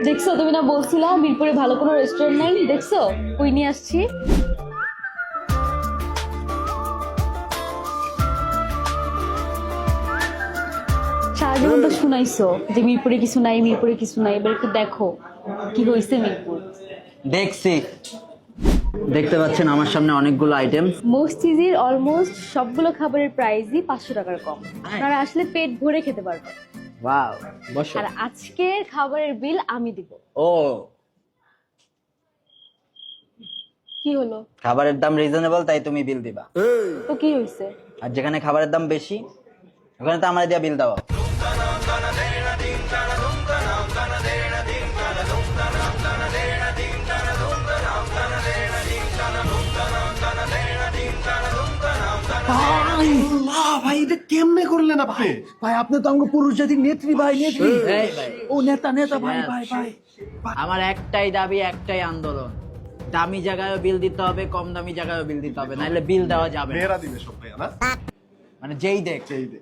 দেখছো, তুমি না বলছিলা মিরপুরে ভালো কোনো রেস্টুরেন্ট নাই? দেখছো, ওই নিয়ে আসছি। সারা জীবন তো শুনাইছো যে মিরপুরে কিছু নাই, মিরপুরে কিছু নাই, এবার একটু দেখো কি হয়েছে মিরপুর। দেখছি, দেখতে পাচ্ছেন আমার সামনে অনেকগুলো আইটেম। মসজিদের অলমোস্ট সবগুলো খাবারের প্রাইসই 500 টাকার কম। আপনারা আসলে পেট ভরে খেতে পারবেন। ওয়াও, বসো। আর আজকের খাবারের বিল আমি দিব। ও, কি হলো? খাবারের দাম রিজনেবল তাই তুমি বিল দিবা। তো কি হয়েছে? আর যেখানে খাবারের দাম বেশি ওখানে তো আমার দিয়া বিল দেওয়া। ভাই এটা কেমনে করলেন আপনি? ভাই আপনি তো আমাকে পুরুষ জাতির নেত্রী ভাই, নেত্রী। এই ভাই, ও নেতা নেতা ভাই Yes. ভাই ভাই। আমার একটাই দাবি, একটাই আন্দোলন, দামি জায়গায়ও বিল দিতে হবে, কম দামি জায়গায়ও বিল দিতে হবে, নাহলে বিল দেওয়া যাবে না। মেয়েরা দিবে সব ভাইয়া না? মানে যেই দেখ সেই দে।